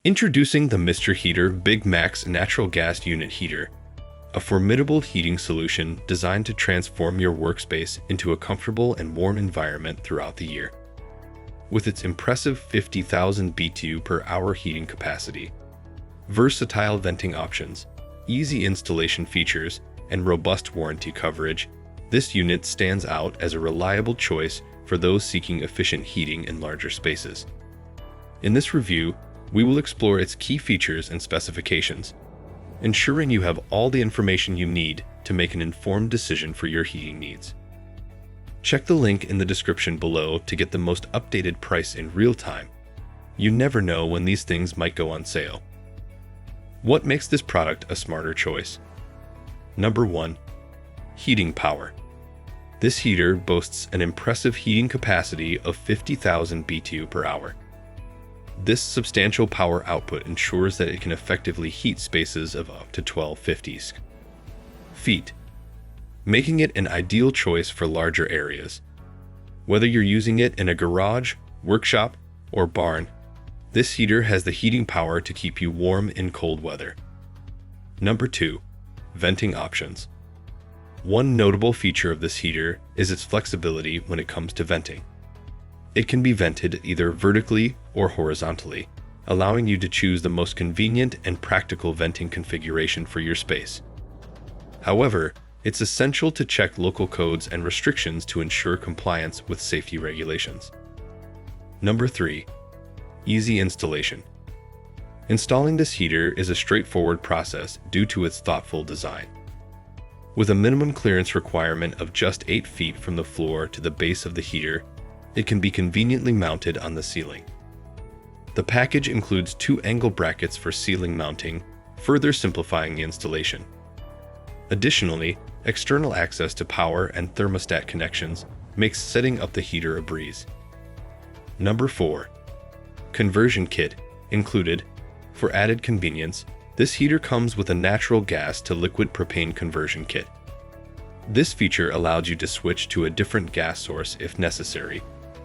Introducing the Mr. Heater Big Maxx Natural Gas Unit Heater, a formidable heating solution designed to transform your workspace into a comfortable and warm environment throughout the year. With its impressive 50,000 BTU per hour heating capacity, versatile venting options, easy installation features, and robust warranty coverage, this unit stands out as a reliable choice for those seeking efficient heating in larger spaces. In this review, we will explore its key features and specifications, ensuring you have all the information you need to make an informed decision for your heating needs. Check the link in the description below to get the most updated price in real time. You never know when these things might go on sale. What makes this product a smarter choice? Number 1. Heating power. This heater boasts an impressive heating capacity of 50,000 BTU per hour. This substantial power output ensures that it can effectively heat spaces of up to 1250 feet, making it an ideal choice for larger areas. Whether you're using it in a garage, workshop, or barn, this heater has the heating power to keep you warm in cold weather. Number 2. Venting options. One notable feature of this heater is its flexibility when it comes to venting. It can be vented either vertically or horizontally, allowing you to choose the most convenient and practical venting configuration for your space. However, it's essential to check local codes and restrictions to ensure compliance with safety regulations. Number 3. Easy installation. Installing this heater is a straightforward process due to its thoughtful design. With a minimum clearance requirement of just 8 feet from the floor to the base of the heater, it can be conveniently mounted on the ceiling. The package includes 2 angle brackets for ceiling mounting, further simplifying the installation. Additionally, external access to power and thermostat connections makes setting up the heater a breeze. Number 4. Conversion kit included. For added convenience, this heater comes with a natural gas to liquid propane conversion kit. This feature allows you to switch to a different gas source if necessary,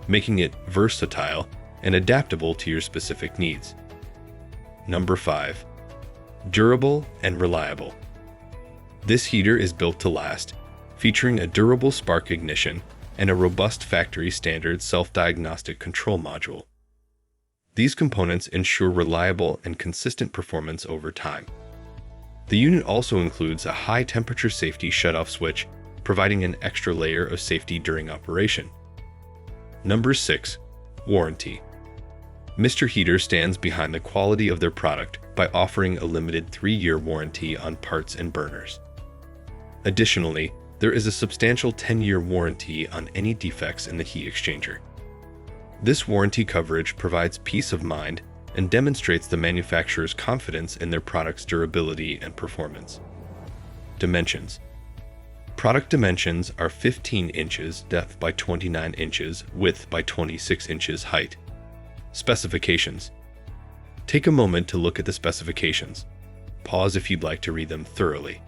making it versatile and adaptable to your specific needs. Number 5. Durable and reliable. This heater is built to last, featuring a durable spark ignition and a robust factory standard self-diagnostic control module. These components ensure reliable and consistent performance over time. The unit also includes a high-temperature safety shutoff switch, providing an extra layer of safety during operation. Number 6. Warranty. Mr. Heater stands behind the quality of their product by offering a limited 3-year warranty on parts and burners. Additionally, there is a substantial 10-year warranty on any defects in the heat exchanger. This warranty coverage provides peace of mind and demonstrates the manufacturer's confidence in their product's durability and performance. Dimensions. Product dimensions are 15 inches depth by 29 inches width by 26 inches height. Specifications. Take a moment to look at the specifications. Pause if you'd like to read them thoroughly.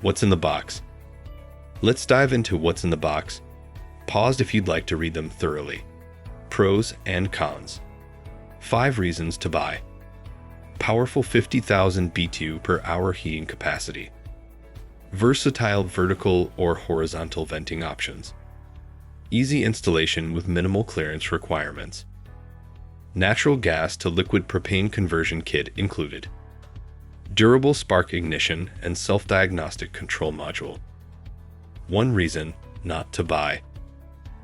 What's in the box? Let's dive into what's in the box. Pause if you'd like to read them thoroughly. Pros and cons. 5 reasons to buy. Powerful 50,000 BTU per hour heating capacity. Versatile vertical or horizontal venting options. Easy installation with minimal clearance requirements. Natural gas to liquid propane conversion kit included. Durable spark ignition and self-diagnostic control module. 1 reason not to buy.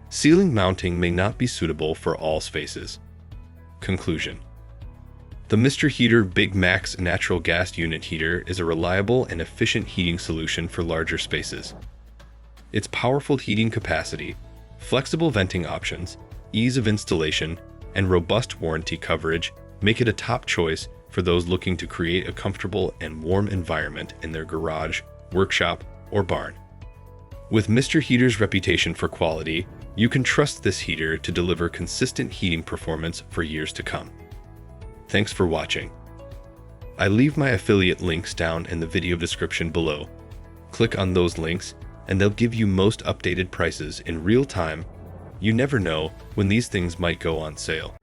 Ceiling mounting may not be suitable for all spaces. Conclusion. The Mr. Heater Big Maxx Natural Gas Unit Heater is a reliable and efficient heating solution for larger spaces. Its powerful heating capacity, flexible venting options, ease of installation, and robust warranty coverage make it a top choice for those looking to create a comfortable and warm environment in their garage, workshop, or barn. With Mr. Heater's reputation for quality, you can trust this heater to deliver consistent heating performance for years to come. Thanks for watching. I leave my affiliate links down in the video description below. Click on those links and they'll give you most updated prices in real time. You never know when these things might go on sale.